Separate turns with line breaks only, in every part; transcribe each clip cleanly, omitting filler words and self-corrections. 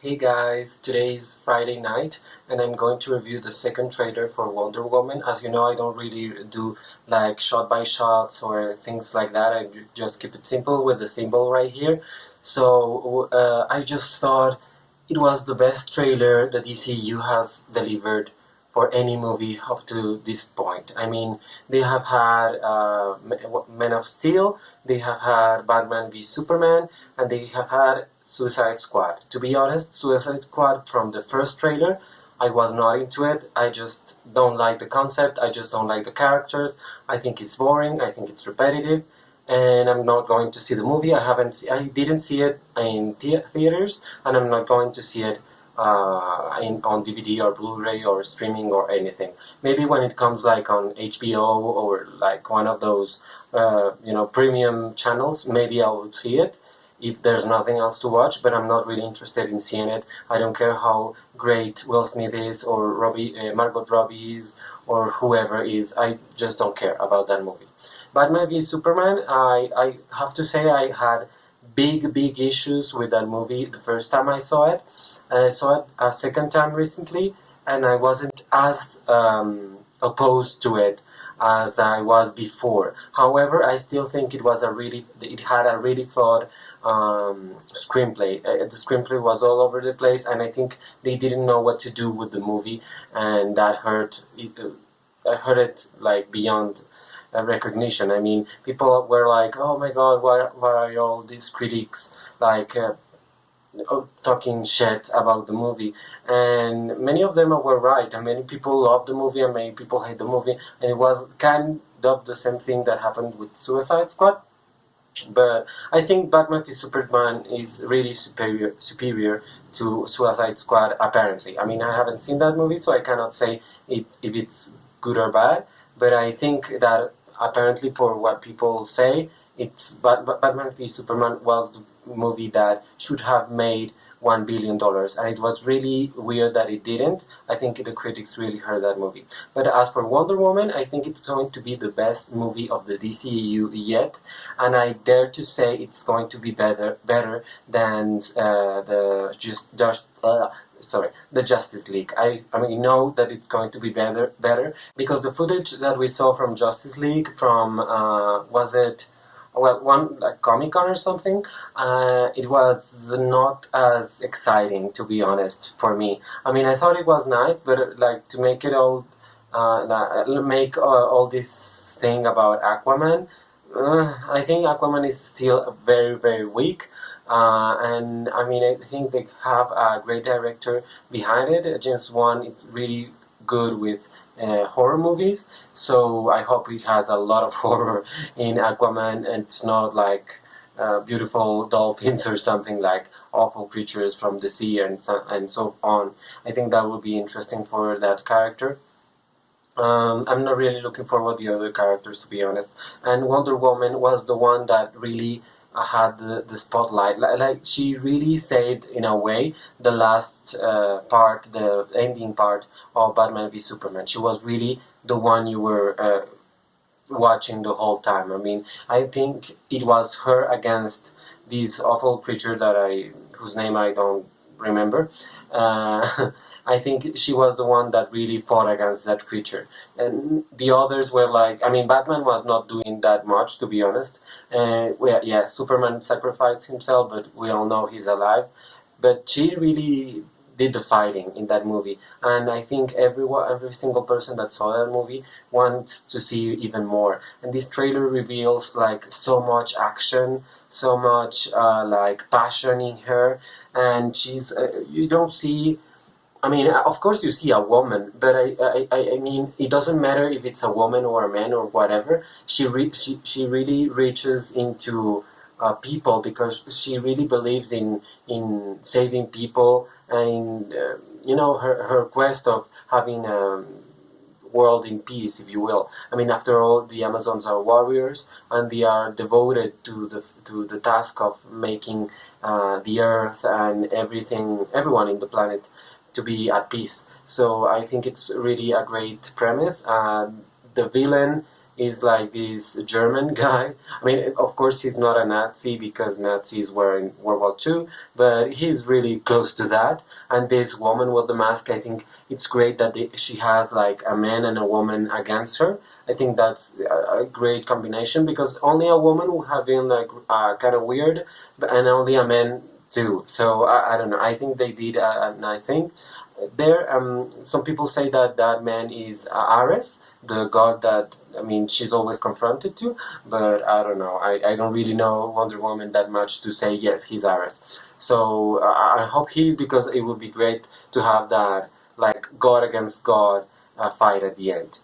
Hey guys, today is Friday night and I'm going to review the second trailer for Wonder Woman. As you know, I don't really do like shot by shots or things like that. I just keep it simple with the symbol right here. So I just thought it was the best trailer the DCEU has delivered for any movie up to this point. I mean, they have had Man of Steel, they have had Batman v Superman, and they have had Suicide Squad. To be honest, Suicide Squad from the first trailer, I was not into it. I just don't like the concept. I just don't like the characters. I think it's boring. I think it's repetitive, and I'm not going to see the movie. I didn't see it in theaters, and I'm not going to see it on DVD or Blu-ray or streaming or anything. Maybe when it comes like on HBO or like one of those premium channels, maybe I would see it if there's nothing else to watch, but I'm not really interested in seeing it. I don't care how great Will Smith is or Margot Robbie is or whoever is. I just don't care about that movie. Batman v Superman, I have to say I had big issues with that movie the first time I saw it, and I saw it a second time recently, and I wasn't as opposed to it as I was before. However, I still think it had a really flawed screenplay. The screenplay was all over the place, and I think they didn't know what to do with the movie, and that hurt it like beyond recognition. I mean, people were like, "Oh my God, why are all these critics like?" Talking shit about the movie, and many of them were right, and many people love the movie and many people hate the movie, and it was kind of the same thing that happened with Suicide Squad. But I think Batman v Superman is really superior to Suicide Squad, apparently. I mean, I haven't seen that movie, so I cannot say if it's good or bad, but I think that apparently for what people say, Batman v Superman was the movie that should have made $1 billion, and it was really weird that it didn't. I think the critics really heard that movie. But as for Wonder Woman, I think it's going to be the best movie of the DCEU yet, and I dare to say it's going to be better than the Justice League. I mean, know that it's going to be better because the footage that we saw from Justice League from was it one like Comic Con or something, it was not as exciting, to be honest, for me. I mean, I thought it was nice, but like to make it all make all this thing about Aquaman, I think Aquaman is still very weak. And I mean, I think they have a great director behind it. James Wan, it's really good with horror movies, so I hope it has a lot of horror in Aquaman, and it's not like beautiful dolphins or something like awful creatures from the sea and so on. I think that would be interesting for that character. I'm not really looking forward to the other characters, to be honest. And Wonder Woman was the one that really had the spotlight. Like she really saved, in a way, the last part, the ending part of Batman v Superman. She was really the one you were watching the whole time. I mean, I think it was her against this awful creature whose name I don't remember. I think she was the one that really fought against that creature. And the others were like, I mean, Batman was not doing that much, to be honest. Well, yeah, Superman sacrificed himself, but we all know he's alive. But she really did the fighting in that movie. And I think every single person that saw that movie wants to see even more. And this trailer reveals like so much action, so much like passion in her. And you don't see, I mean, of course you see a woman, but I mean, it doesn't matter if it's a woman or a man or whatever. She really reaches into people because she really believes in saving people and her quest of having a world in peace, if you will. I mean, after all, the Amazons are warriors and they are devoted to the task of making the earth and everyone in the planet to be at peace. So I think it's really a great premise. The villain is like this German guy. I mean, of course, he's not a Nazi because Nazis were in World War II, but he's really close to that. And this woman with the mask, I think it's great that she has like a man and a woman against her. I think that's a great combination because only a woman would have been like kind of weird, and only a man too. So I don't know. I think they did a nice thing there. Some people say that that man is Ares, the god that, I mean, she's always confronted to, but I don't know. I don't really know Wonder Woman that much to say yes, he's Ares. So I hope he's, because it would be great to have that like god against god fight at the end.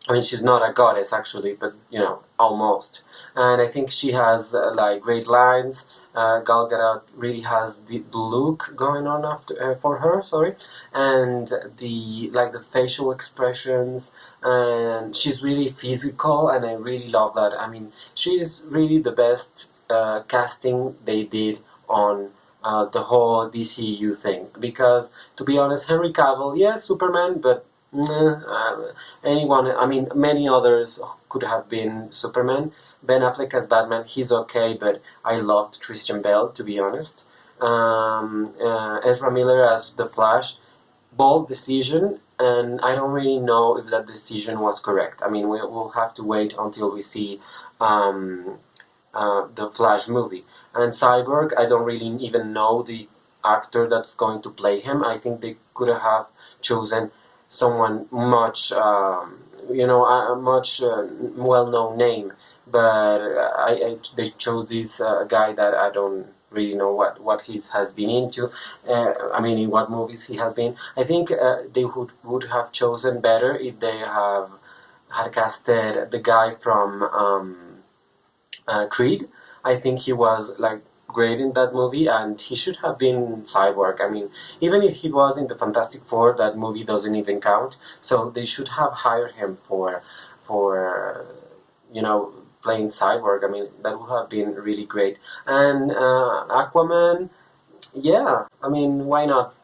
I mean, she's not a goddess actually, but you know, almost. And I think she has like great lines. Gal Gadot really has the look going on after for her, sorry, and the facial expressions, and she's really physical, and I really love that. I mean, she is really the best casting they did on the whole DCEU thing. Because to be honest, Henry Cavill, yes, Superman, but anyone, I mean, many others could have been Superman. Ben Affleck as Batman, he's okay, but I loved Christian Bale, to be honest. Ezra Miller as The Flash, bold decision, and I don't really know if that decision was correct. I mean, we'll have to wait until we see the Flash movie. And Cyborg, I don't really even know the actor that's going to play him. I think they could have chosen someone much, a much well-known name, but they chose this guy that I don't really know what he has been into. I mean, in what movies he has been. I think they would have chosen better if they had casted the guy from Creed. I think he was like great in that movie, and he should have been Cyborg. I mean, even if he was in the Fantastic Four, that movie doesn't even count. So they should have hired him for playing Cyborg. I mean, that would have been really great. And Aquaman, yeah, I mean, why not?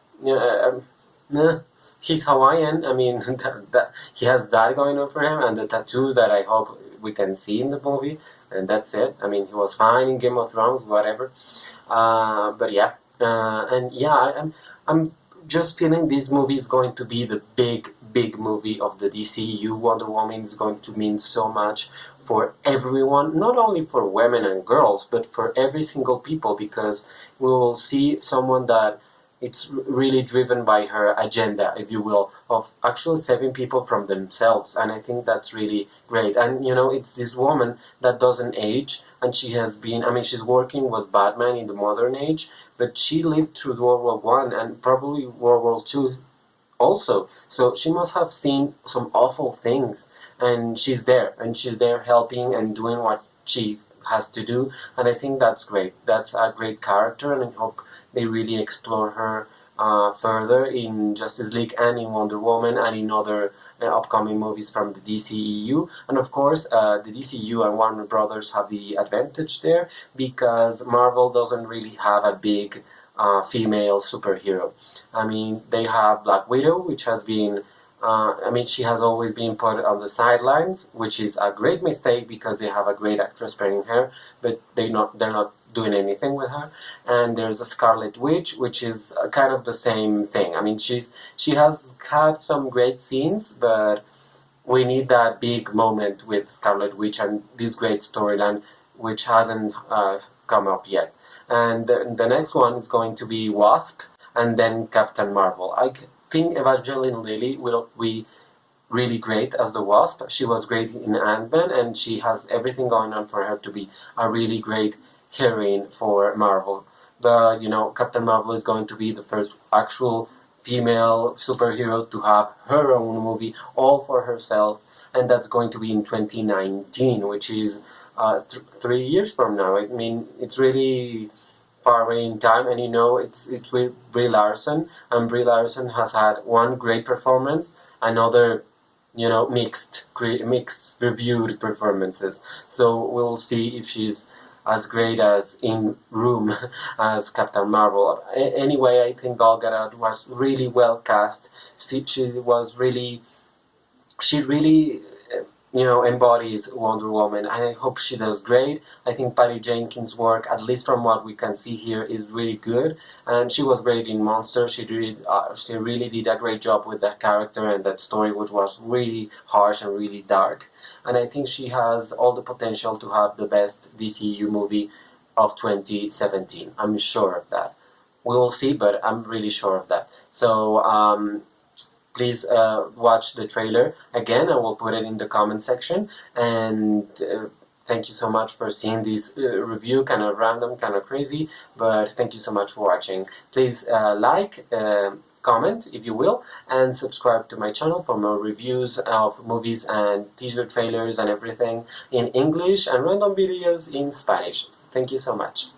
He's Hawaiian. I mean, that he has that going on for him, and the tattoos that I hope we can see in the movie, and that's it. I mean, he was fine in Game of Thrones, whatever. But yeah, and yeah, I'm just feeling this movie is going to be the big movie of the DCEU. Wonder Woman is going to mean so much for everyone, not only for women and girls, but for every single people, because we will see someone that it's really driven by her agenda, if you will, of actually saving people from themselves. And I think that's really great. And, it's this woman that doesn't age, and she has been, I mean, she's working with Batman in the modern age, but she lived through World War One and probably World War Two also. So she must have seen some awful things, and she's there helping and doing what she has to do. And I think that's great. That's a great character, and I hope they really explore her further in Justice League and in Wonder Woman and in other upcoming movies from the DCEU. And of course, the DCEU and Warner Brothers have the advantage there because Marvel doesn't really have a big female superhero. I mean, they have Black Widow, which has been she has always been put on the sidelines, which is a great mistake because they have a great actress playing her, but they're not doing anything with her. And there's a Scarlet Witch, which is kind of the same thing. I mean, she has had some great scenes, but we need that big moment with Scarlet Witch and this great storyline, which hasn't come up yet. And the next one is going to be Wasp, and then Captain Marvel. I think Evangeline Lilly will be really great as the Wasp. She was great in Ant-Man, and she has everything going on for her to be a really great heroine for Marvel. But, Captain Marvel is going to be the first actual female superhero to have her own movie all for herself, and that's going to be in 2019, which is 3 years from now. I mean, it's really far away in time, and it's with Brie Larson, and Brie Larson has had one great performance, another mixed reviewed performances. So we'll see if she's as great as in Room as Captain Marvel. Anyway, I think Gal Gadot was really well cast. She really embodies Wonder Woman, and I hope she does great. I think Patty Jenkins' work, at least from what we can see here, is really good, and she was great in Monster. She really did a great job with that character and that story, which was really harsh and really dark. And I think she has all the potential to have the best DCEU movie of 2017. I'm sure of that. We will see, but I'm really sure of that. So please watch the trailer again. I will put it in the comment section. And thank you so much for seeing this review, kind of random, kind of crazy, but thank you so much for watching. Please like, comment if you will, and subscribe to my channel for more reviews of movies and teaser trailers and everything in English and random videos in Spanish. Thank you so much.